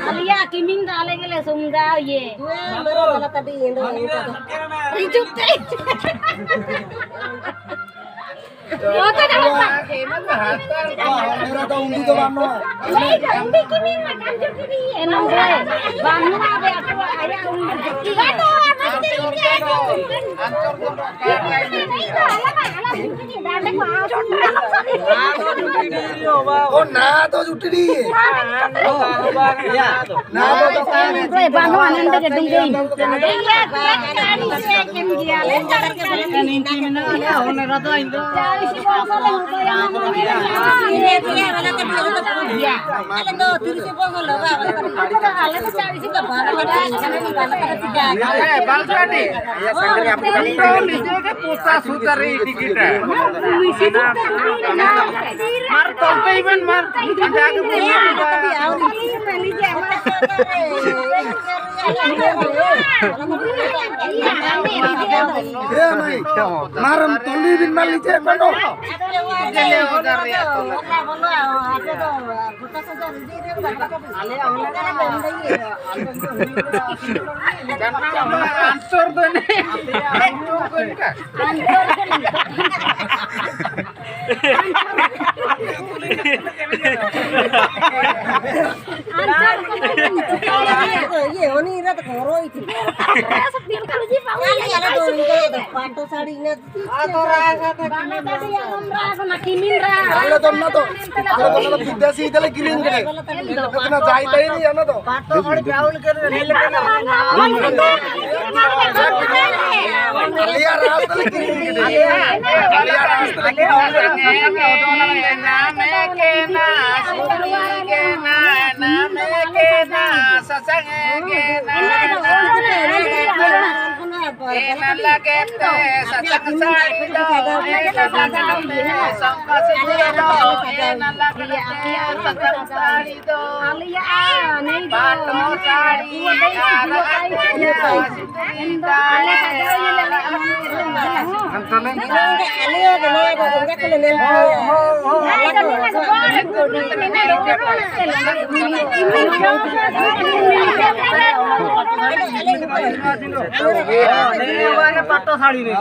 Alia kiming dale gele sumga ye. Rijuk teh. Yo to dapat. मेरा तो उंडी तो Bano Undi kiming makan jadi enam deh. Banu abe aku ayah undi. Banu nanti ini aja. ओ ना तो जुटड़ी ना तो Banu anan deh gedung deh. Iya, kali sih kem dia lencar kan inti mana ada orang rata itu. Cari si bangsa yang ini dia wala kan dia. Ala do tiri si bangsa loba wala kan. Ala to cari si baru ada kana ni wala kan tiga. Eh, balsati. Ya sangkari aplikasi itu ke pusat sutari dikit. Mar tolpe even mar. Ada ke मारम तोली दिन माली चे बनो ansur tuh nih. ये होनी रत घरो इथि Sepir kalau sih Pak. ada dong pato sarinya Bana tadi yang ngomra sama Kimindra. आलो तो ना तो विदेशी इधर गिरिंग करे इतना जायता ही नहीं है ना तो pato और चावल कर रेल लिया रास्ता ले गिरिंग करे लिया रास्ता ले pato sari nih.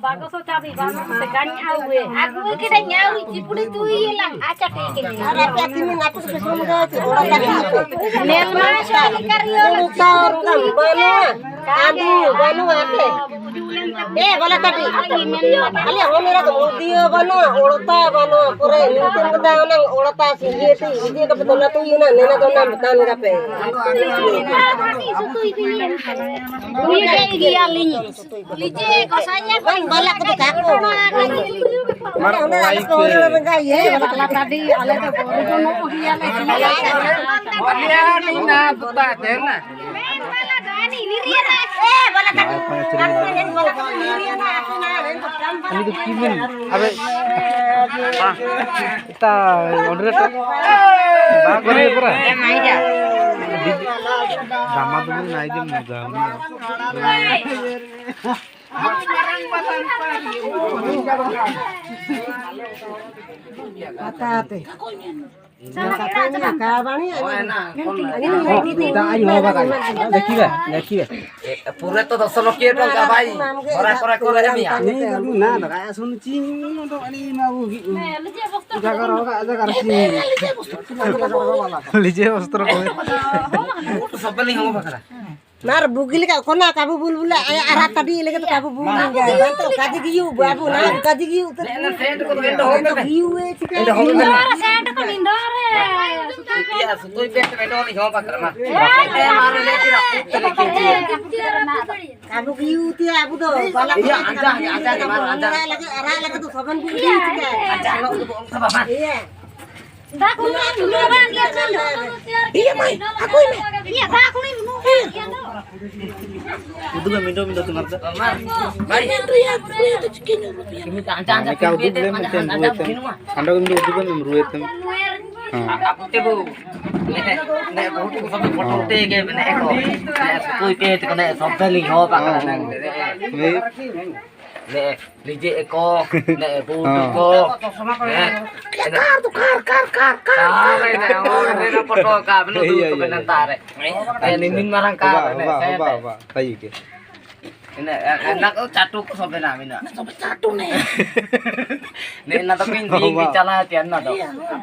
Bagus cabai banget segani awe. Aku kita nyawi cipuli tu hilang acak ini. aku sebesar orang tak Nel masya karyo tor kan banu banu ate bola tadi ali homera to dio banu olta banu pure nitin kada nang olta sinjeti ije ka betul tu yuna nena to nam tan kape Uye dia linyi. Lije kosanya bang bola ke kaku mar ko renga ye bola tadi ale to bola no dia Lihat ini buta dena. bola tadi Ini tuh kimin. Abe. Kita order tuh. Bagus nih pura. Sama tuh naik jam muda. Patate. पूरे तो 10 लक्ष टका भाई खरा खरा करे एमिया ना दगा सुनची तो अनि माबु जागा रगा जागा लीजिए वस्त्र को सब नहीं हो बकरा नार बुगिल का कोना काबू बुलबुला आरा तडी लेके तो काबू बुलबुल गया तो कादी गियू बाबू ना कादी गियू तो सेंट को एंड हो गए गियू ए चिकन सेंट को निंदो रे या सुतोई पेट में नहीं हो बकरा मार मारे लेके रखो काबू गियू ती आबू तो बाला या आजा मार आजा लगे आरा लगे तो सबन बुल गियू चिकन आजा लो तो बाबा ये दाखु नु बान लिया चल ये माई आको में ये दाखु नु उदुगा मिंडो मिंडो तुम्हार मार भाई क्या उदुग ले मते अंडा गुंडो उदुगा में रुएतम आपको ते वो ने बहुत को सब फोटो उठे के ने कोई पेट को ने सब पहले हो बकरा ने लीजिए एको ने बूट को कार ने फोटो का बनो दूर को बनता रे निन मारang का ने वाह सही के ने ना को चाटू को सब ना मिना सब चाटू ने ने ना तो पिन पिन की चला तिन ना तो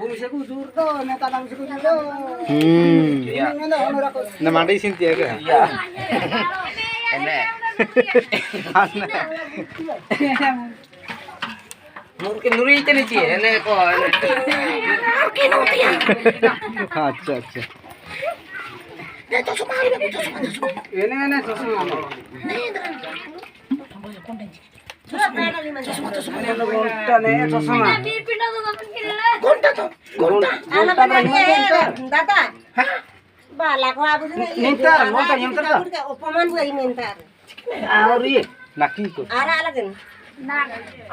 भूमि से को दूर तो नेता नाम से को दूर ना मांडी सिंती है क्या या ने mungkin nuri ini sih, ini kok. अच्छा अच्छा Naki itu.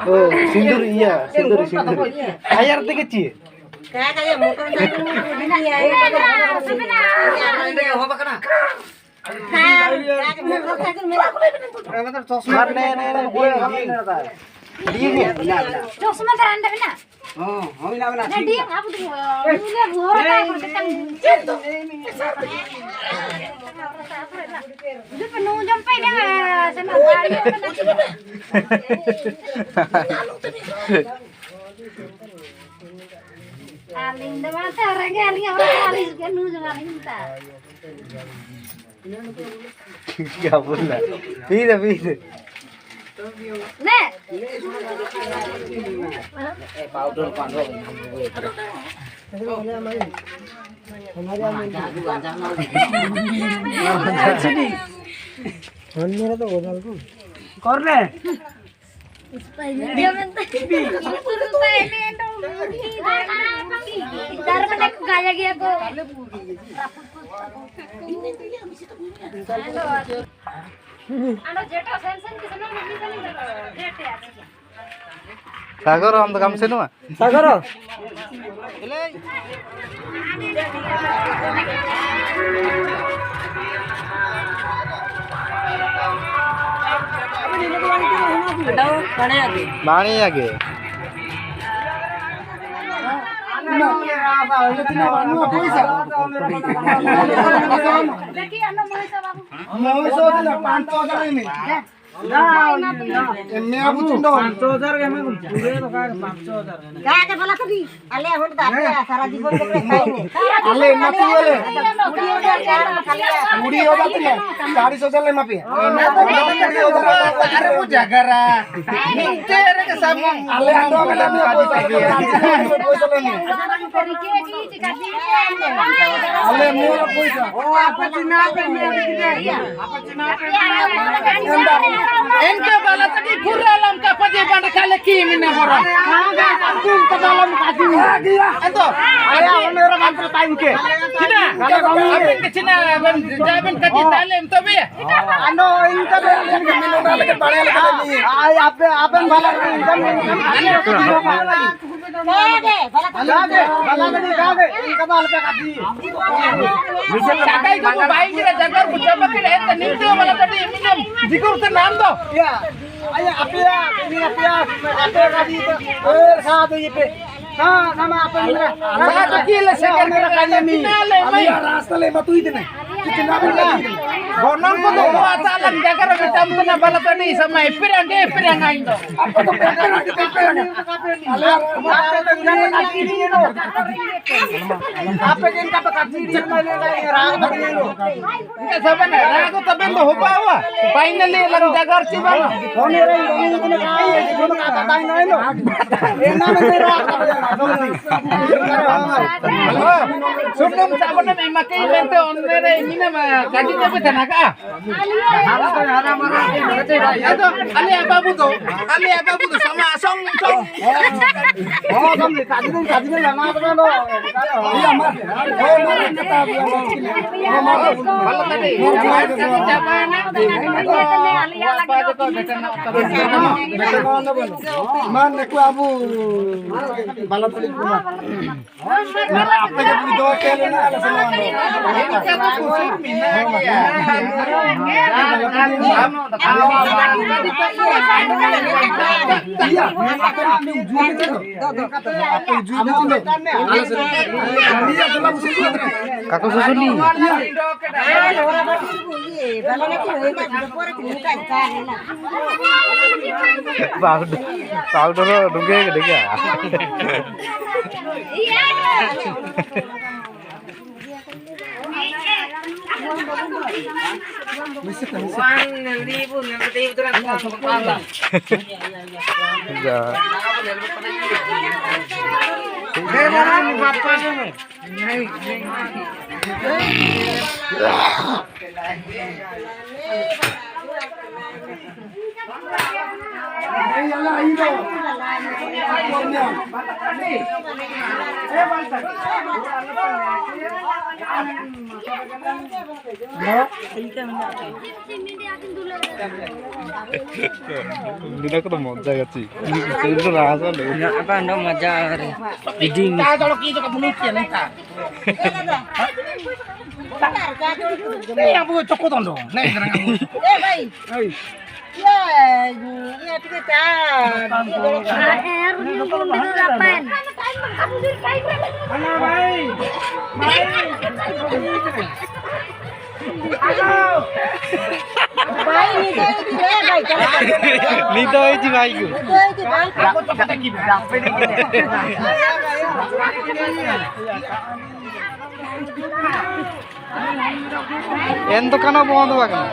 Oh, sindur iya, sindur. Ayar te kecil. kayak motor jalan ini ya. Ini apa kana? मतलब चश्मा ने dia चश्मा तर अंडा बिना हां हम ना बना ना dia aku tuh मुझे भोर का करते itu penuh sampai dia sama kali aling dewa terang aling orang aling kan nu jangan minta क्या बोला पीले पीले ने पाउडर पांडो कर ले dia minta dar pada gaya gaya ko ano जेटा सेंसन के समय मम्मी चली जेटे आछे सागर हम तो काम से नुआ सागर बाणी आगे देखिए अन्न मोहिसा बाबू मोहिसा दिला 5000 ini एमे अब चिंडो 5000 के में पूरे तो का 5000 काय के बोला तभी अले होत दा सारा जीवन को खाइने अले मापी वाले पूरी पूरी हो जाती है 40000 ले मापी अरे वो जगरा तेरे के सामने अले आंदो का पैसा लेने अले मेरा पैसा ओ आपचिना पे इनके बाला तकी फुरालम का पजे बंद खाले की मिने मोरा तुम तो दालम काटी एतो आया मेरा मंत्र टाइम के चिना अपन के चिना जाबन कटी तालेम तो बे अनो इनका बे मिनो डाल के बड़े लगा दी आय आपन भला इनकम बाला इनका बाल पे काटी साकाई को बाई के जगह बुझब के त नीचे वाला कटी मिनम जिकुर से नाम दो या आया अपिया का दी तो साथ ये पे Sa kila sa kanya ni. Gonong ko to asalan jagar macam tu na balatan ni sama pirang ain do. Apa gen kata kaki ni Enggak saban rago taben do hobawa. Finally lang jagar si bana. Sebelum saban na makai lente onere ini nama gaji tapi tenaga. Ali apa buto sama song. Oh, sampai kaji ni lama apa lo? Iya mas. Oh, mas kita Kalau tadi, mana aku abu balap balik rumah. Apa yang di hotel ni ada semua. Kaku susun ni. Tahu dulu dungge gede ya. Hindi ko manja gachi. Hindi rasa lo. Apa anda manja hari? Diding. Kalau kita kebunuh ya nanti. Yang buat cokot dong. Nih sekarang kamu. Baik. Ya, ya kita. Mana baik. Nito ji bhai ko. Aku to kata ki berapa ni. Endo kana bond bagna.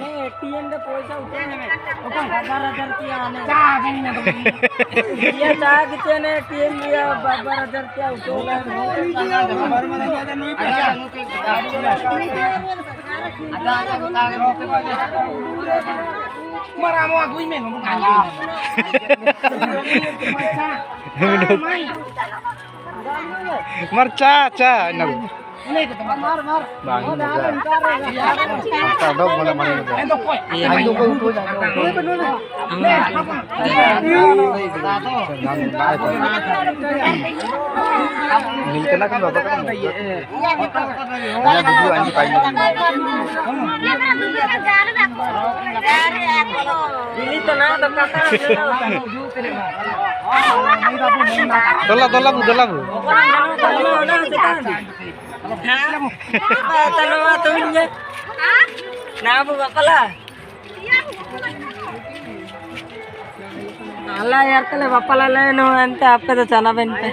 ATM दा पैसा उठाने में 12,000 रुपया आने चाह नहीं ना तो ये चाह कितने ने ATM लिया 12,000 रुपया उठोगा मरा मो दुई में मरचा चा ना नहीं तो मार बांग दो बोला मार दो को उठो जा नील कला kan bapak kan ya dulu anji paling ini to na to kata dola bu tanawa tunya na bu bakala అలా ఎర్తలే పప్పలలే నువ్వు అంతే అప్పేదో చాలా వెంటే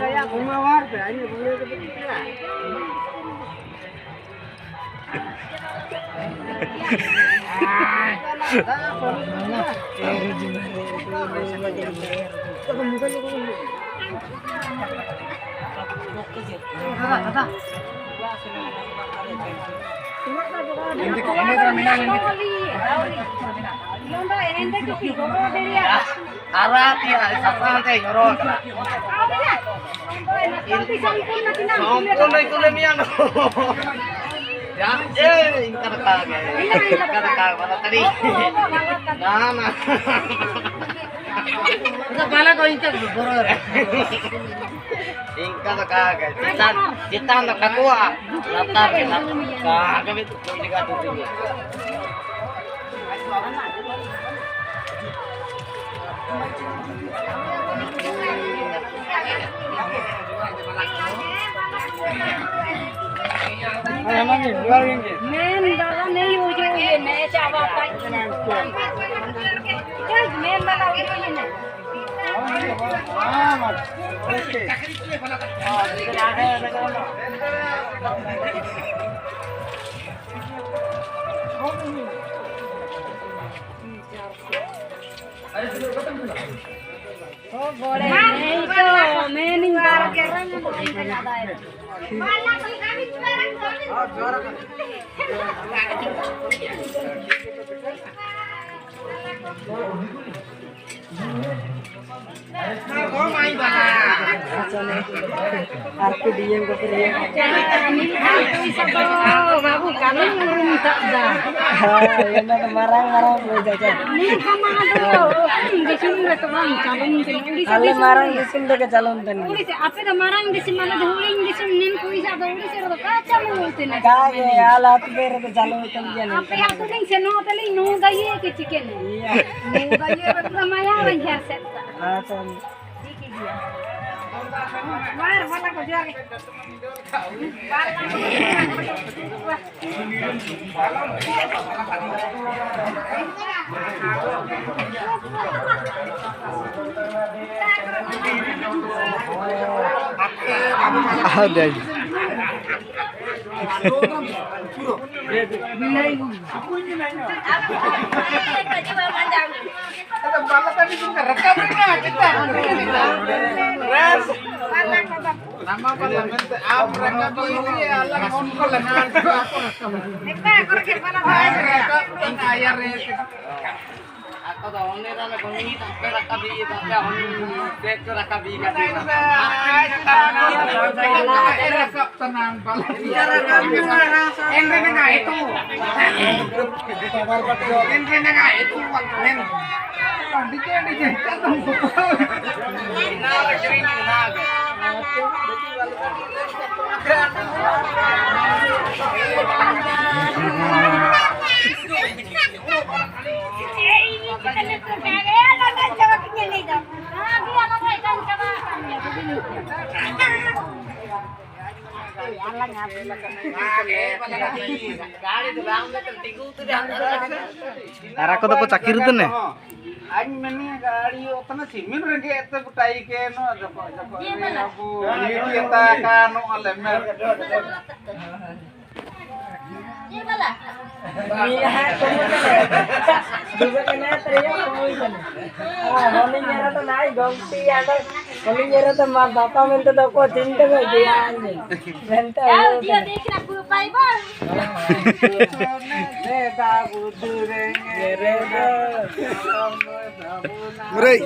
Arah tiada sasaran teh yorok. Sampun itu lemian. Ya, kata mana tadi? Nah. Itu bala kau incat boror. Ingka to kagak. Kita to kakua. Latar kagak itu ini kado ini. Men dalam नहीं हो जो ये नए चावल का क्या men वाला हो जो ये नहीं Oh boleh नहीं तो मैं नहीं बार के रंग ज्यादा है माला कोई कभी Aku diam ke periak. बाबू कानून मुरुम tak dah. Yana marang-marang boleh jajan. Ni kama do. Di sini tu bang calon di Alle marang di sini ke calon tani. Uli se ape da marang di sini mana dhuling di sini nen koi sa uli se ro ka chamu hote na. Kage alat bere ke calon tani jane. Ape aku ning se no tali no da ye ke chicken. Iya. No da ye ro maya wan her set. Asan. Diki dia. Mar wala ko jare. Ada. Ada bala tadi juga rekamnya kita. Res. Nama parlamente am rekam ini Allah kontrol dengan aku rekam. Ekta kor ke bala Rekam ayar itu. Aku tahu ini kan kami tak rekam ini tapi aku cek rekam ini kan. Rekam tenang bala. Endre nggak itu. Endre nggak itu waktunya. DJ jangan buka. Nah, kering nah. Aku tuh cakir tuh nih. Anh meni गाड़ी उतना semen रंगे एते बुटाई के no जब aku kita kan no alemer ये वाला Iya, juga kena teriak kamu kan. Holy nyara tuh naik gongsi ada. Holy nyara tuh mah bapak minta tuh kok cinta gak dia anjing. Minta. dia देख ना पूरा पाइबर Neta budu renge Murai.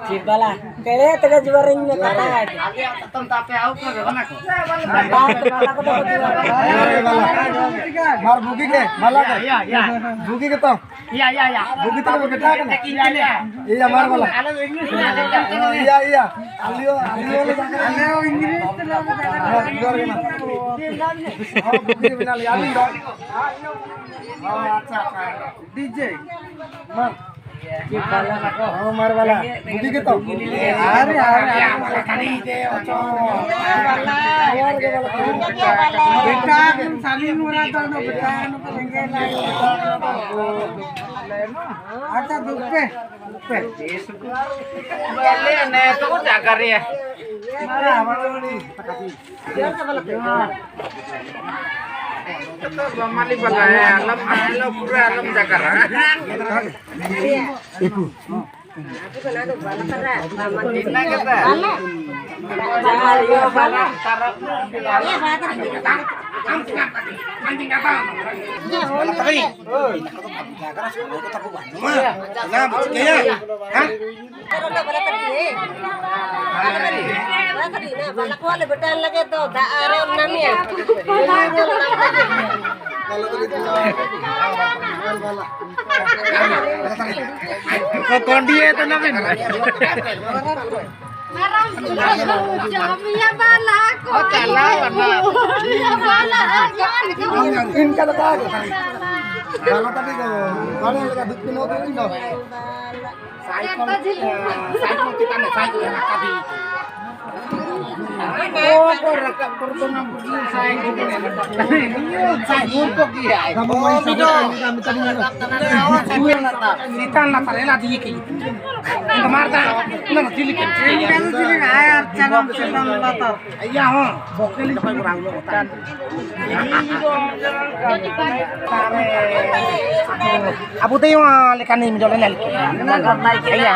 Cibala. Kayaknya tega juaranya kata aja. Tapi tetap tapi aku ke mana kok? Bala ko tuh juara. Mar bugi ke malah ke Iya, iya. bugi ke to Iya, iya, iya. bugi tuh beda kan Iya, iya. iya mar malah Kalau ini iya iya alio Inggris tuh lah oh bugi benar ya alio oh acha DJ mar Cibala ko. Oh mar bala. bugi ke to are kali de ocho beta saling murah to no beta no pengen lain ada dupe bale ne to jaga re mara ni itu mali bala alam pura alam jaga ibu Aku kan ada bala kara. Ina kita Jangan yo bala. ये बात है Bala ko le betal lagi to da are namnya. Kondi itu namin. Marang jamnya bala ko. Oh, kalawan na. Ya bala. In ka na tayo. Kalau tadi ko, kalau lagi duk pinoto ini no. Cycle kita na cycle yang tadi. Oh, korak pertama begini cycle. Cycle kok dia. Kamu mau kami tadi mana? Sitan na parela diki. Ito Marta, na dilikin. Iya, ho. Bokil itu kurang lo. Abu teh yung lekan ni midol nel. Iya.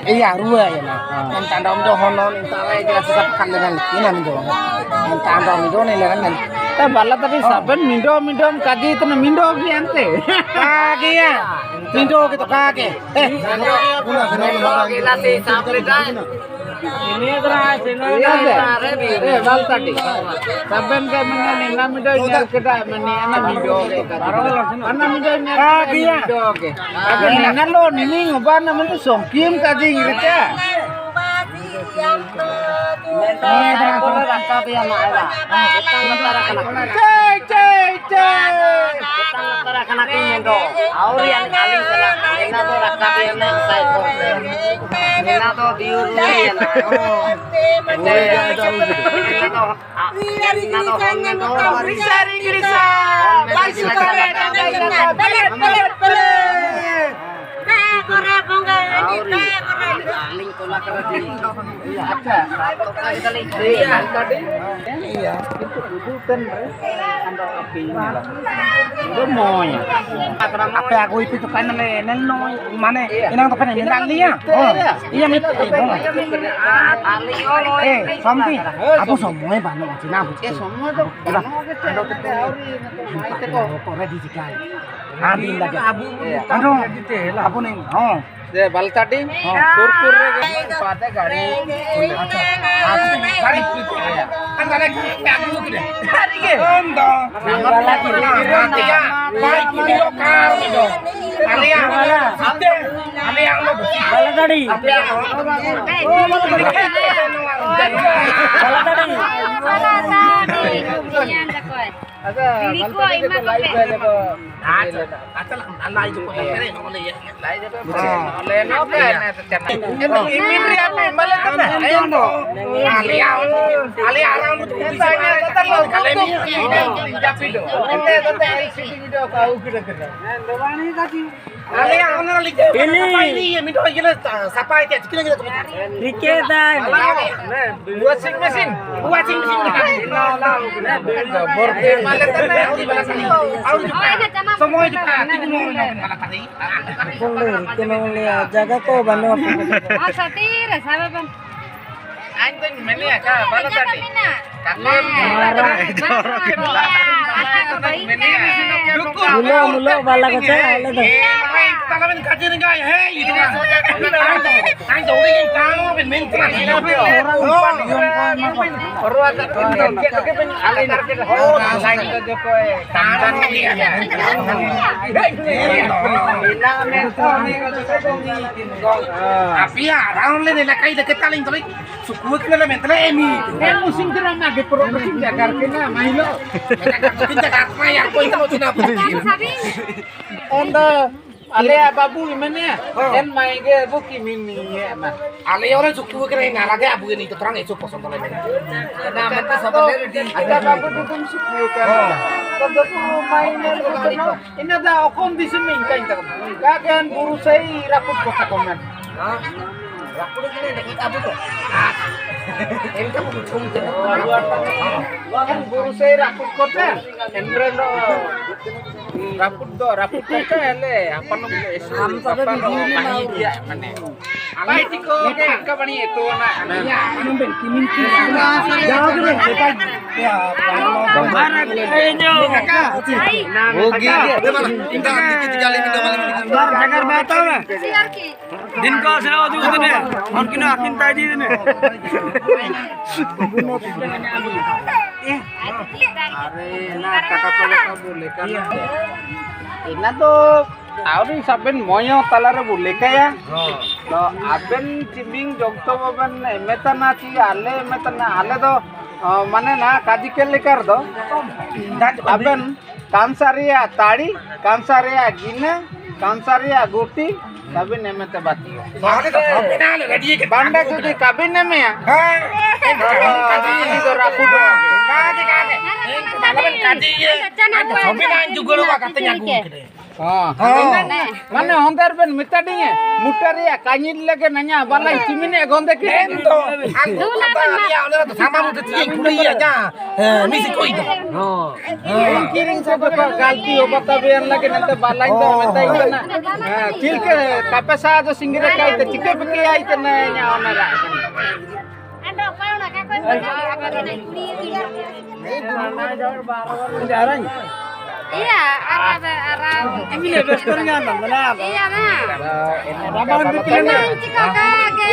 Iya, ruwe ya na. Yang tanda om honon intara jelas sisa pekan dengan ini midol. Yang tanda om midol nel kan. Ta bala tapi saben mindom kaki itu na mindom ni ante. Kaki ya. Mindom gitu kaki. Ini terus ini bal tadi. Saben ke mengenai nama midol nyal kita mengenai midol ke. Mana midol nyal kaki ya. Kaki nena lo nini ngoban nama tu songkim kaki ngirita. Apa aku itu kan nenen mana inang tekan ini ya. Oh iya mit. Somthi aku semua banu Cina bu. Semua tuh. Kok ready sekali. Ambil lagi. Aduh, abu nih. Oh. जे बलताटी सुरपुर रे पाते गाड़ी गाड़ी अंदर कागु किरे गाड़ी के अंदर वाला की रातिया बाइक की लोकल दो आलिया आलिया लो वाला गाड़ी ओ वाला गाड़ी ada Diko ima ko atal Allah itu ko kare no le lai je le no ke na chana imitri ape male kana ayo no ali arang tu bisa kale ni japido ente tote LCD video ka ukira kira dewani kati ali ana like ini mito gila sapai te kira kira rikeda washing machine no la borte semua itu jaga ko bano. Satira, sabe ban. Anjing meni ka bala tadi. Kanem Mulo bala ka sa ala da. talaman kajir nga hey itu ang dori yang kamu ben men tapi ya orang lain nak kait dekat taling taling suku kita men tele emi musim kita nak ke program jagar kena mailo jagar maya ko itu cina onda ale babu imane en maige buki mimi ma ale orang suku kere ngarage abu ini itu terang itu poson tole karena mata sabale di ada babu dukun suku kan todo maine ini ada kondisi mingkain tak kagan buru sai rakut kota komen rakut ini dekat abu tuh ini kamu butung kan buru sai rakut kota endreno raput kota ele apa namanya ham sabe biduni mau dia mane alai tiko ka bani itu na ya anu ben kimin ki jauh dulu depan ya barat enyo hogi dia mana indah dikit kali minta malam jagar bata na siar ki दिन को सराव दु ने हम किन आखिन ताजी ने अरे ना टाका को लेका बोले kana ina to auri saben moyo talare bolle kaya to aben timing jogto baben emetana ti ale do mane na kaji kelikar do aben kansaria tadi kansaria gina kansaria guti kabin emete bati banda jodi kabin neme ya kaji do raku do মানে হন্দার Ben মিটাডি মুটারিয়া কানির লাগে না냐 বালাই চিমিনে গন্দে কি তো সামা মুতে তি কুড়িয়া যা মিছি কই দো কিরিং সে গালতি ও বতা বেন লাগে নতে বালাই দো মেতাই না কিলকে কাপেসা जो सिंगरे काइते चिके पके आइते ना냐 ओनरा ando pauna ka koy jarang iya ara ini le bestornya mana iya na rabang dikene chikoka ke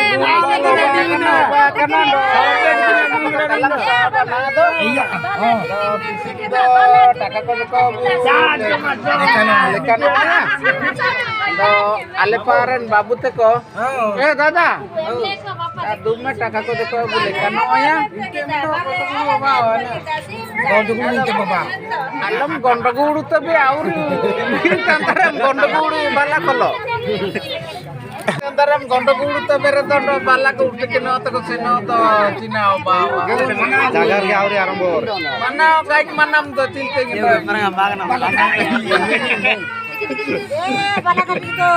iya টাকা কত কম lekan do ale paren babu te ko dada dume টাকা কত কম lekan ya alam gondogudu tabe auri tantaram gondogudu bala kolo tantaram gondogudu tabe redondo bala ko utkeno to seno to china bawa jagar ke auri arambho mana gaik manam to tilke mana magna bala ka dito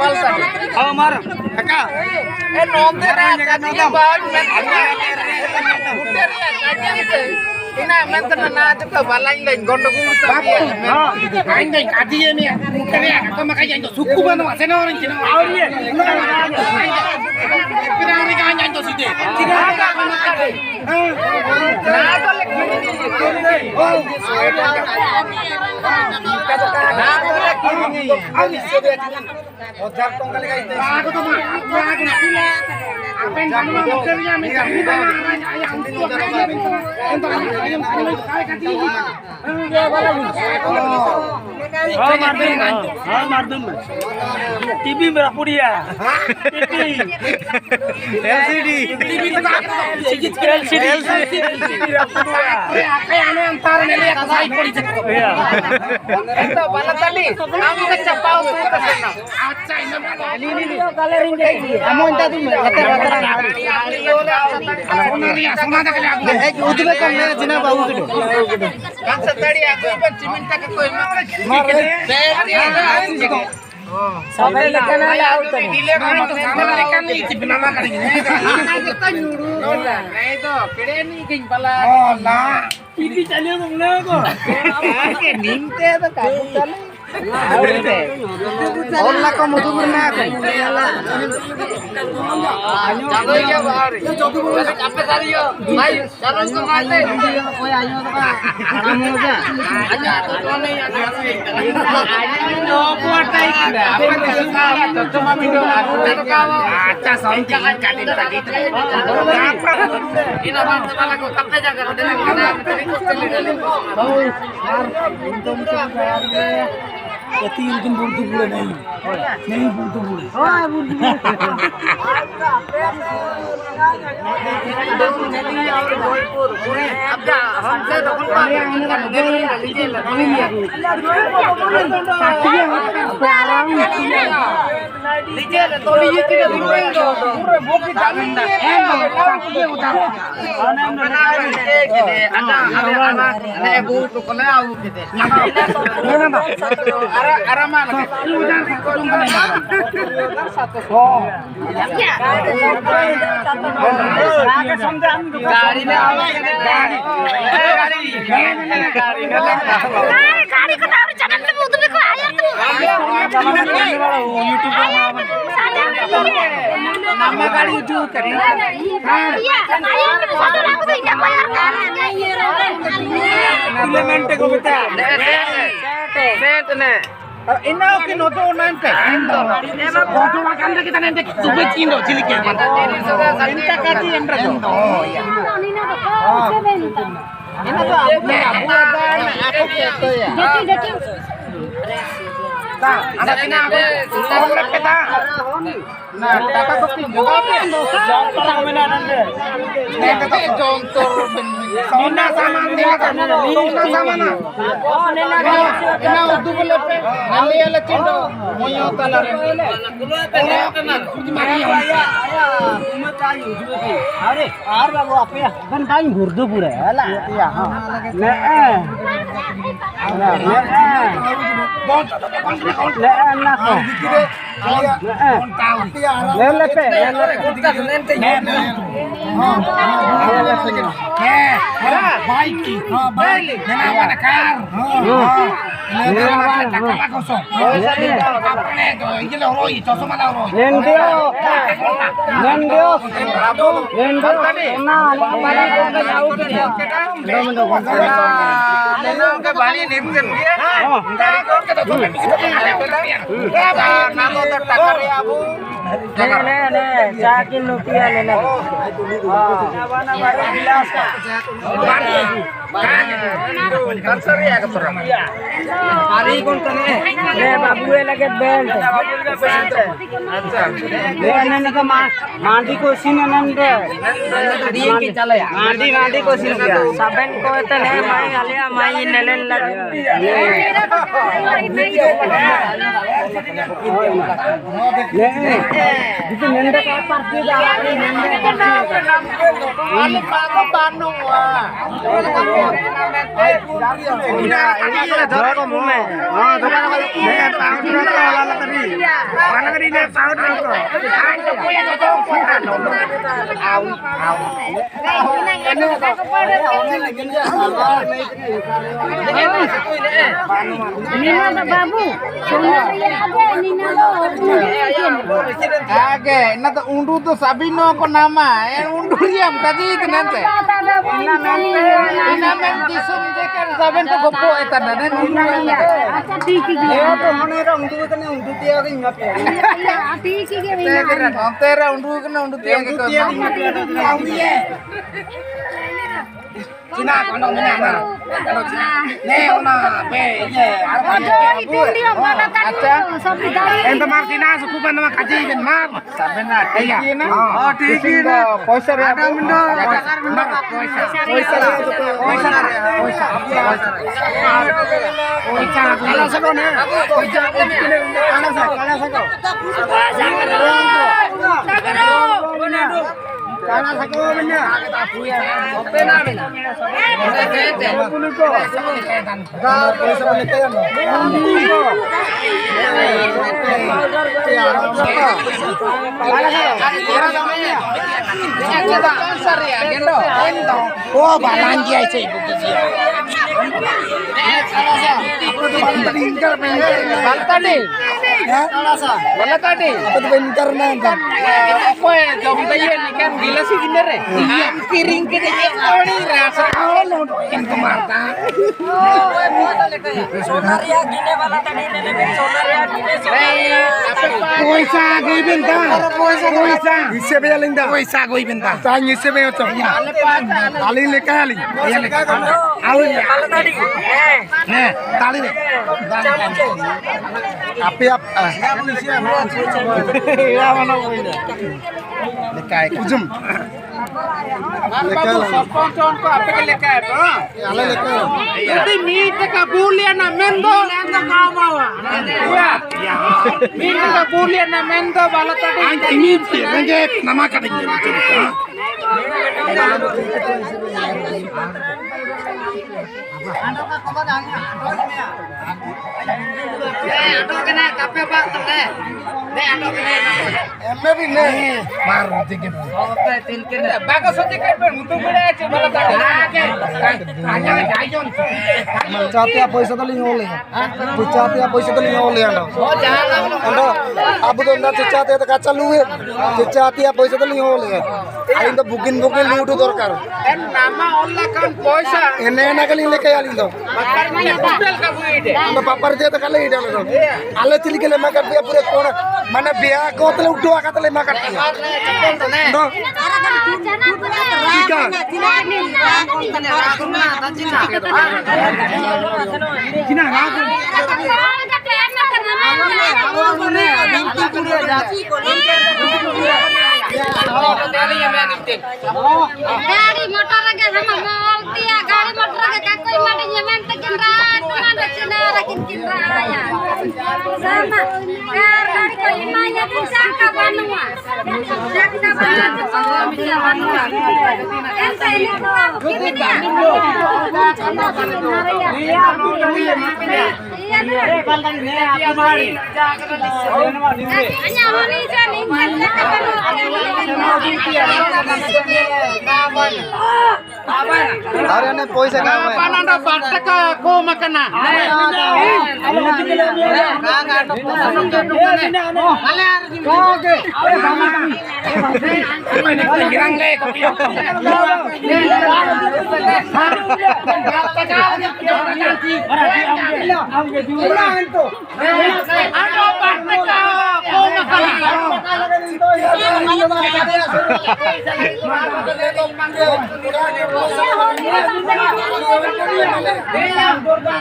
balsa mar kaka nonde ra kaka bal men ina mentana na to balai lain gondogudu tabe ain dai kadiye me mutare ka makaya to sukku bana asena orang china auri pirari ka anjan to side tirara ka makade na to lekini na to lekini ani sebe हजार टंका ले गाइते आगो तो आगो ना पिला apen kamu motornya minta ayam itu entar ayam kai kati ya bala mardum TV मेरा पुड़िया LCD TV तो LCD मेरा पुड़िया kayak ane antar nele ka sai podi chekko ento bala tali kamu ke chapau tu kesana acha ini coloring dei amo enta tu rata सोना तक ले आगो एक उदबे कम ले जिना बाबू के कान सतड़ी आगो पर चिमिंटा के कोई मार सबे लेकन आउट दिले खाना तो सामान लेकन नहीं चिपनामा करेंगे नहीं तो केड़े नहीं किन पला ना टीवी चले मंगले को के नीमते तो काबू चले Allah kamu tuh pernah kan? Chalo ya bahar. Apa tadi yo? Bhai, chalo ko mate. Koi ayo to ka. Kamu aja. Aja to kone ya. No kuata ikda. Apa ka? Cuma video aku to ka. Acha something kadin tadi. Ina ban wala ko kape jaga ko dena kana tadi ko chale. Oh, untung ya 3 दिन बुर्दू पूरे नहीं बुर्दू पूरे हां बुर्दू पूरे अब जा हमसे दखल पाए लीजिए तो लीजिए कि पूरे बोकी डालना है ये उधर ana bu to kala au kete araman udan satu ya गाड़ी में गाड़ी को तार चैनल पे उधर को आया तू यूट्यूब nama गाड़ी यूट्यूब करे iya ayo foto aku tuh enggak bayar element को बता सेट ने Ina oke noto nanti. Foto makan kita nanti subit indo cilik ya. Inta kati yang berado. Oh iya. Ini tuh abu aku gitu ya. Deki. Nah, ada pina aku. Kita. Nah, kata tuh pinjol apa? Jontor menanan deh. Nih kata jontor Sona sama dia kan. Sona sama na. Ina udu belepe. Nali ala cindo. Moyo talare. अरे are बाबू आप अपन time घुर्दू पूरे हला या हां ले ले ना को ले ले पे Sakin rupiah nenek. बाबू लगे बेल्ट मांडी को सीन मांडी को सीन सबन को तने माई आलिया माई नलन लग itu nende ka parti da nende Ali pago Bandung wah. बाबू Oke, nanti undu tuh Sabino ko nama, undu diam tadi itu nanti. Ina mentisum jekan Sabin tuh gopo eta nanen undu nanti. अच्छा ठीक है ये तो हनेरा उंदू कने उंदू तिया के इंगा पे ठीक है Tera undu kena undu tiang ke Cina kono menana. Kono Cina. Ne ona pe ye itu dia mana tadi sampai dari Enta Martina suku ban nama kaji ben mar. Sabena iya. Oh tiki na. Poisa re ada mindo. Poisa. Kala sako ne. Poisa. Kala sako. Kala sako benya. Opena bena. Oh, balanji aja ibu dia. Baltadi. Baltadi. Apa tuh bentar nangkap? Apa ya? Jom bayan ikan gila sih bener ya. Piring kita ini rasa kalau itu mata. Sonaria गिने वाला तनी ने सोनारिया गिने Poisa gue bintang. Poisa. Isi be linda. Poisa gue bintang. Tanya isi be itu. Kali lekali. Iya lekali. Awin ya. वाला तनी Nih, tali nih. Api apa? Ya mana ini? Lekai. Ujum. Babu sopon ko apa ke lekai, bro? Ala lekali. Jadi mite kabulian na mendo. Mendo kawawa. Ya. Mite kabulian na mendo bala tadi. Ini nge nama kadang gitu. Kena kape pak teh. एमे भी नहीं मार दिखे बागा सोचे कर मुंतु बड़े আছে বলা কাটে আগে যাইজন चाहते पैसा तो लिंग होले तू चाहते पैसा तो लिंग होले अंडो ও জানা अब तो ना चाहते तो का चालू है चाहते पैसा तो लिंग होले आई तो बुकिंग लिउटू दरकार এর নামা অল্লা কান পয়সা एने ना के लेके आली तो মানে হোটেল का বুইটে हम पापर दे तो काले इडा लो आले चिली के ले मकर दिया पूरे कोण माने बिया कोतले उठो आकतले मकर तो गाड़ी मोटर के हम मोलतिया गाड़ी मोटर के का कोई माटे जमान तक रात ना दक्षिणा रखिन किन राया sama गाड़ी कोई माया पिसान का बनवा देखना बना तो bisa बनवा ऐसा ini अरे ने पैसा का है पानांडा बाटका को मकना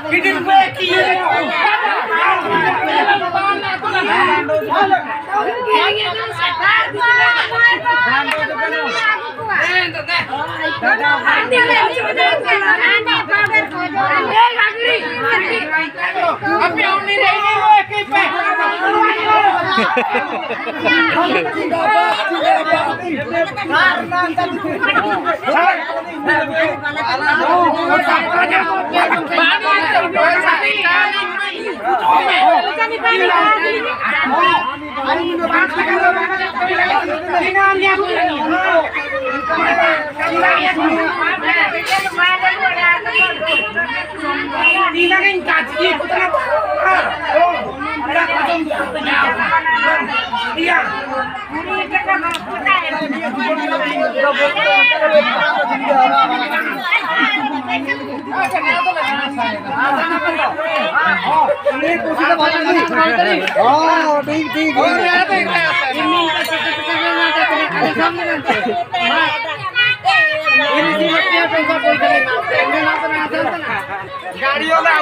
ठीक ठीक गाड़ी वाला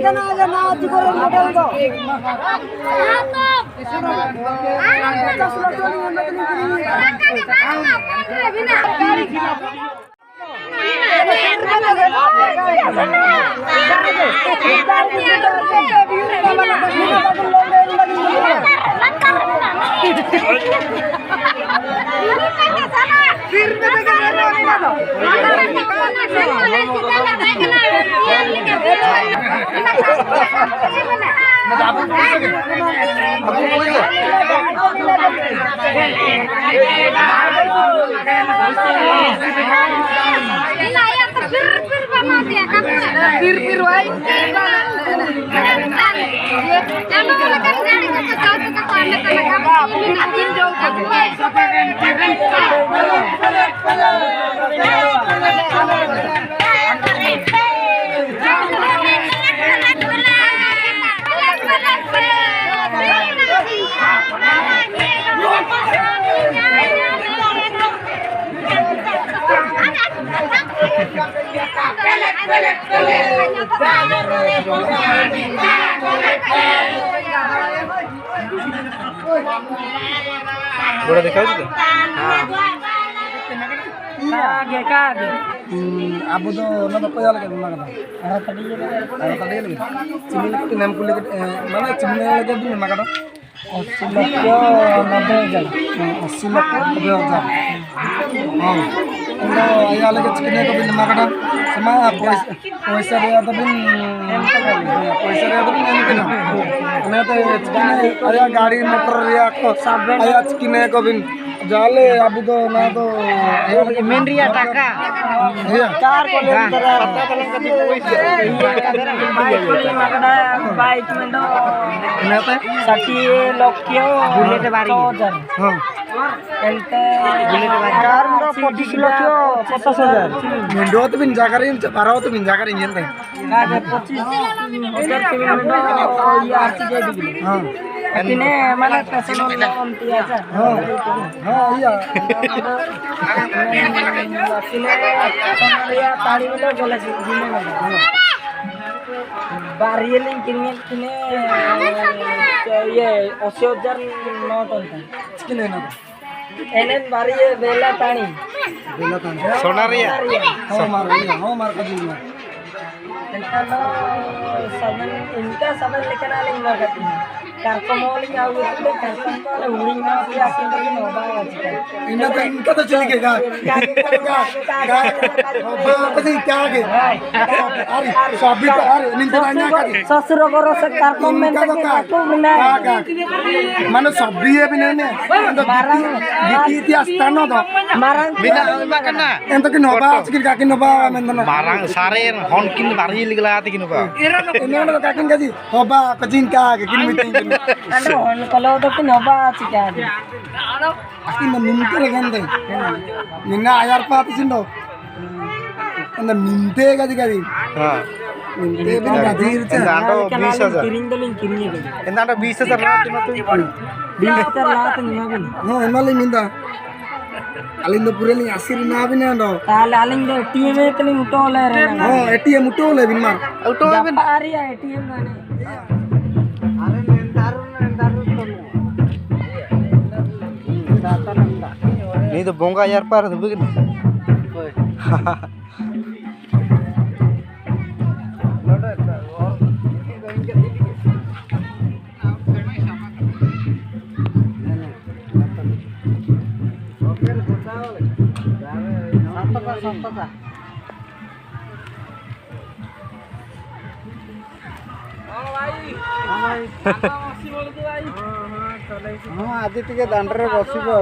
Jangan गोड़ा दिखाओ तो abu tuh nama apa ya lagi mana kan? Arah tadi lagi. Cimil itu nem kulit mana cimil lagi tuh nama kan? Osilakyo nabe aja. Osilakyo nabe aja. Oh, udah ayah lagi cikine ko bin nama kan? Sama poisa dia tuh bin poisa dia tuh bin nem kena. Karena tuh cikine ayah gari motor dia ko ayah cikine ko bin जाले अभी तो ना तो main रिया टाका iya car को ले पता तलंग कति बाइक में तो kenapa 60 लक्ष्य बुलेट बारी हाँ एंते बुलेट बारी कार में 25 लक्ष्य 50,000 Mindo tuh bin jakarin, parau tuh bin jakarin gente. ना 25,000 किलोमीटर ये आरसी दे दी हाँ अतिने माने पेसनो लोन दिया था हाँ हाँ iya. अतिने या ताड़ी में बोला जी ने बारियलिंग किने ये 80,000 नोट होता Cikine na. एनएन बारिये बेला ताणी Bela tan. Sonaria Oh mar ka din. इनका समझ लेकर आले इनका करती है कारकमोलिंग आउ तो कारकम को ले उड़िंग ना भी आके तो नोबा आजकल इनका तो चली गएगा apa sih क्या के अरे सभी तो अरे निंदा नया का ससुर करो से कारकम में तो तो बिना mana सभी है बिना ने marang di iतिहास तानो तो marang बिना makana ento ki noba sikil kakin noba mentana barang sarer honkin bari ligla ati kinu ba ini ada kakin kaji hoba kajin ka kakin meeting ano hon kalau to nyoba chika akin na minte legande ninna ayar pa tisindo anda minte kaji kaji ha minte bin gadir cha दांडो 20,000 kiring doling kiring दांडो 20,000 रात में तो 20,000 लात nyoba no emali minda alindo pureli asir na bin ando ताले आलिंग दे ATM में तनी उठो ले रे oh atm uto le bin mar auto ben ari ATM गाने नहीं तो बोंगा यार पार तो बिगन हाँ आदि टिके दांडरे बसिबो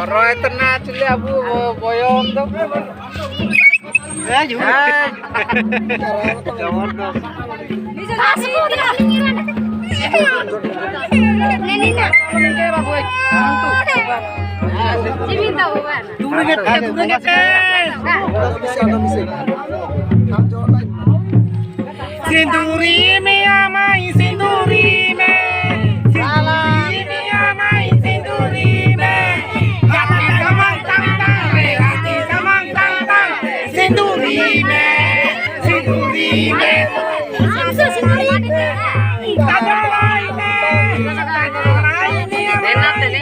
Roy tenang cili abu boyong tuh. Ya juga. Sinduri me amai sinduri me. Sinduri me amai sinduri me. Hati samang tang tang, hati samang tang tang. Sinduri me, sinduri me. Sinduri me. Tadolai me, tadolai me. Enak tadi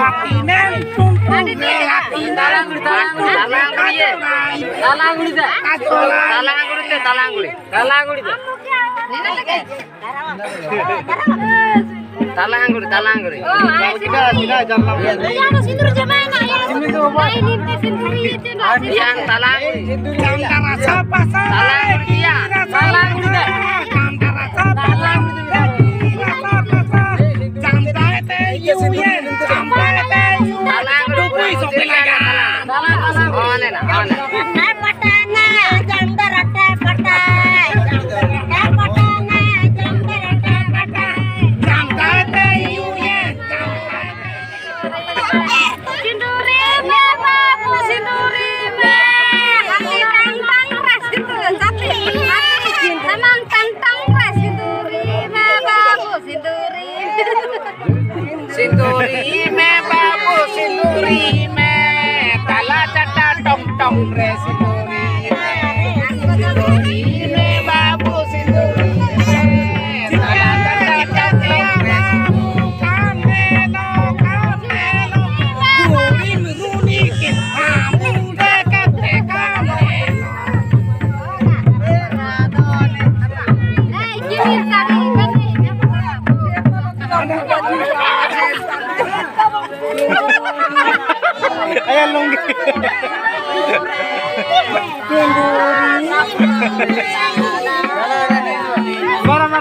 hati men tumpul me, hati dalang dalang Talangguri. Oh, ayo sinduri. Ayo sindur jamaah nak ya. Ini teh sinduri itu nak. Yang talangguri. Talangguri ya. Talangguri deh. Sinduri me babu sinduri me tala cata tong tong re sinduri me babu sinduri me tala cata tong re kamelo runi kin amuda kate kamelo Ayan lunggi. Marah.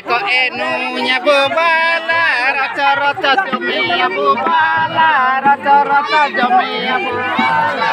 Kok nunya bubala rata-rata jomia bubala rata-rata jomia bubala